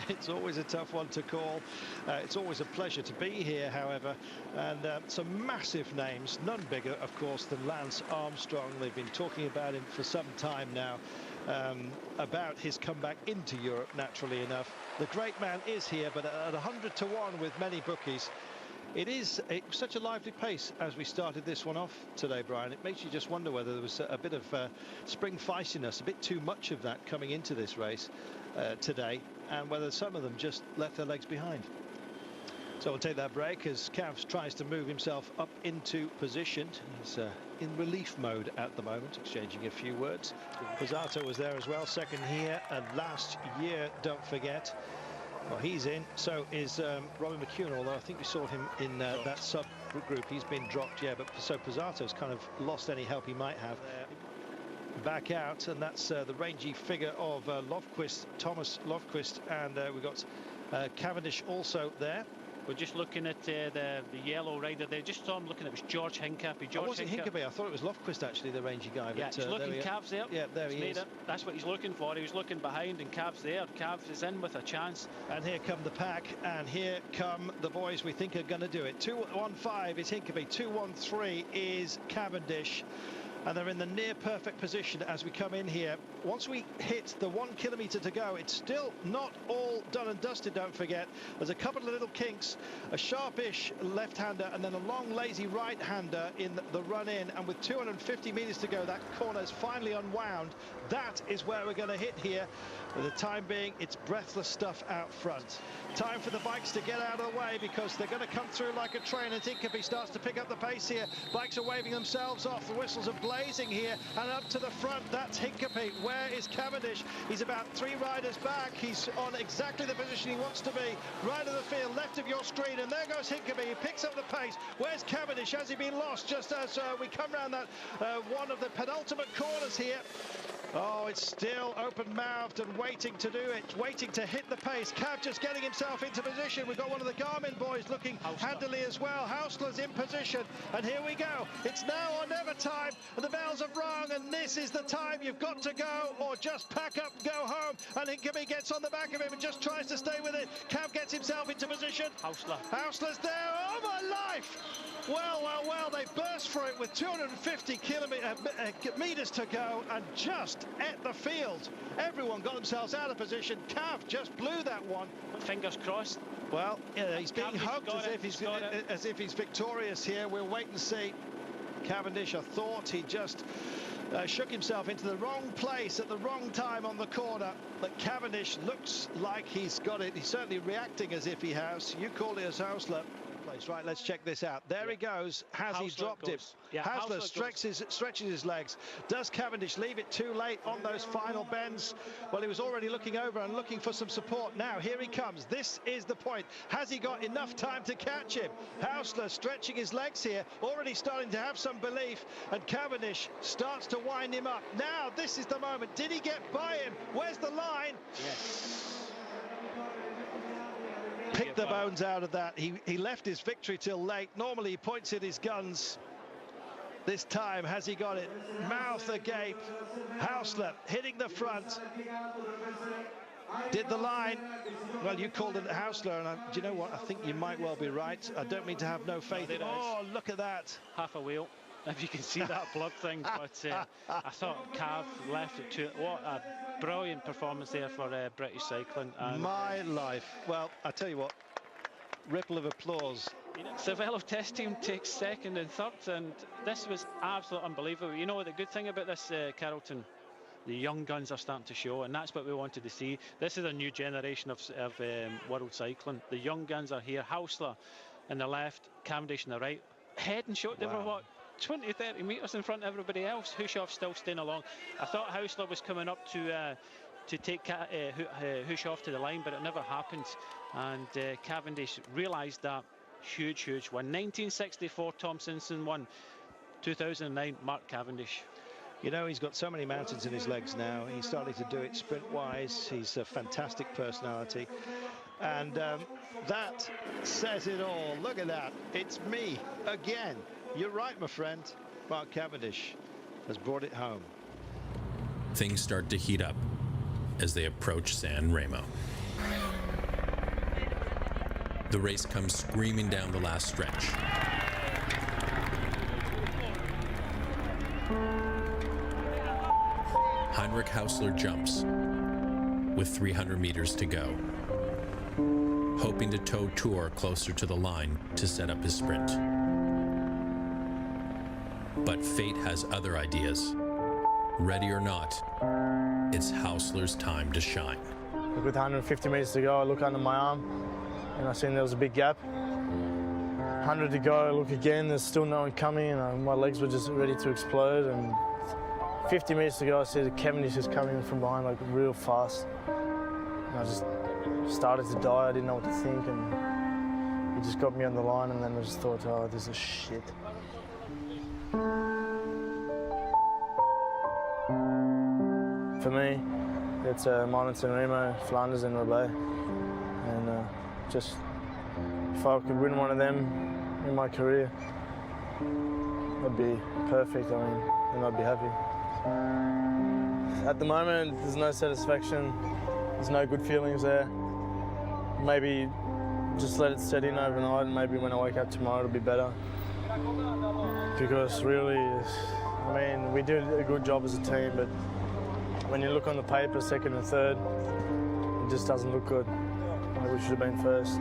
It's always a tough one to call. It's always a pleasure to be here, however, and some massive names, none bigger, of course, than Lance Armstrong. They've been talking about him for some time now, about his comeback into Europe, naturally enough. The great man is here, but at 100 to 1 with many bookies. It is such a lively pace as we started this one off today, Brian. It makes you just wonder whether there was a bit of spring feistiness, a bit too much of that coming into this race today, and whether some of them just left their legs behind. So we'll take that break as Cavs tries to move himself up into position. He's in relief mode at the moment, exchanging a few words. Pizzato was there as well, second here, and last year, don't forget. Well, he's in, so is Robbie McEwen, although I think we saw him in that sub-group. He's been dropped, yeah, but so Pizzato's kind of lost any help he might have. Back out, and that's the rangy figure of Thomas Lofquist, and we've got Cavendish also there. We're just looking at the yellow rider there. Just saw him looking at it. It was George Hincapie. Hincapie. I thought it was Lofquist, actually, the rangy guy. Yeah, he's looking. Cavs there. Yeah, there he is. That's what he's looking for. He was looking behind, and Cavs there. Cavs is in with a chance. And here come the pack, and here come the boys we think are going to do it. 2:15 is Hincapie. 2:13 is Cavendish. And they're in the near perfect position as we come in here. Once we hit the 1 kilometre to go, it's still not all done and dusted, don't forget. There's a couple of little kinks, a sharpish left-hander and then a long lazy right-hander in the run-in, and with 250 metres to go, that corner is finally unwound. That is where we're going to hit here. For the time being, it's breathless stuff out front. Time for the bikes to get out of the way, because they're going to come through like a train, and Hincapie starts to pick up the pace here. Bikes are waving themselves off, the whistles are blazing here, and up to the front, that's Hincapie. Where is Cavendish? He's about 3 riders back. He's on exactly the position he wants to be. Right of the field, left of your screen, and there goes Hincapie. He picks up the pace. Where's Cavendish? Has he been lost just as we come round that one of the penultimate corners here? Oh, it's still open-mouthed and waiting to do it, waiting to hit the pace. Cav just getting himself into position. We've got one of the Garmin boys looking handily as well. Hausler's in position, and here we go. It's now or never time, and the bells have rung, and this is the time. You've got to go, or just pack up and go home. And Hincapie gets on the back of him and just tries to stay with it. Cav gets himself into position. Hausler's there. Oh, my life! Well, they burst for it with 250 metres to go, and just at the field. Everyone got themselves out of position. Cav just blew that one. Fingers crossed. Well, yeah, he's being hugged as if he's victorious here. We'll wait and see. Cavendish, I thought he just shook himself into the wrong place at the wrong time on the corner. But Cavendish looks like he's got it. He's certainly reacting as if he has. You called it as Hausler. Right, let's check this out. There he goes. Has he dropped him? Yeah, Hausler stretches his legs. Does Cavendish leave it too late on those final bends? Well, he was already looking over and looking for some support. Now, here he comes. This is the point. Has he got enough time to catch him? Hausler stretching his legs here, already starting to have some belief, and Cavendish starts to wind him up. Now, this is the moment. Did he get by him? Where's the line? Yes. Picked the bones out of that. He left his victory till late. Normally he points at his guns. This time, has he got it? Mouth agape. Hausler hitting the front. Did the line. Well, you called it Hausler, and do you know what? I think you might well be right. I don't mean to have no faith in. Oh, look at that. Half a wheel, if you can see that blood thing. But I thought Cav left it to. What a brilliant performance there for British cycling. And my life. Well, I tell you what, ripple of applause. Cervelo test team takes second and third, and this was absolutely unbelievable. You know, the good thing about this, Carrollton, the young guns are starting to show, and that's what we wanted to see. This is a new generation of world cycling. The young guns are here. Hausler in the left, Cavendish in the right. Head and shot, they were what, 20-30 metres in front of everybody else. Hushoff still staying along. I thought Hausler was coming up to take Hushoff to the line, but it never happened. And Cavendish realised that. Huge win. 1964 Tom Simpson won. 2009 Mark Cavendish. You know, he's got so many mountains in his legs now. He's starting to do it sprint-wise. He's a fantastic personality. And that says it all. Look at that. It's me again. You're right, my friend. Mark Cavendish has brought it home. Things start to heat up. as they approach San Remo. The race comes screaming down the last stretch. Heinrich Hausler jumps with 300 meters to go, hoping to tow Tour closer to the line to set up his sprint. But fate has other ideas. Ready or not, it's Hausler's time to shine. With 150 meters to go, I look under my arm and I seen there was a big gap. 100 to go, I look again, there's still no one coming, and my legs were just ready to explode. And 50 meters to go, I see the Cavendish is coming from behind like real fast. And I just started to die, I didn't know what to think, and he just got me on the line, and then I just thought, oh, this is shit. For me, it's Milan-San Remo, Flanders and Roubaix. And just, if I could win one of them in my career, that'd be perfect, I mean, and I'd be happy. At the moment, there's no satisfaction, there's no good feelings there. Maybe just let it set in overnight, and maybe when I wake up tomorrow it'll be better. Because really, I mean, we do a good job as a team, but when you look on the paper, second and third, it just doesn't look good. Maybe we should have been first.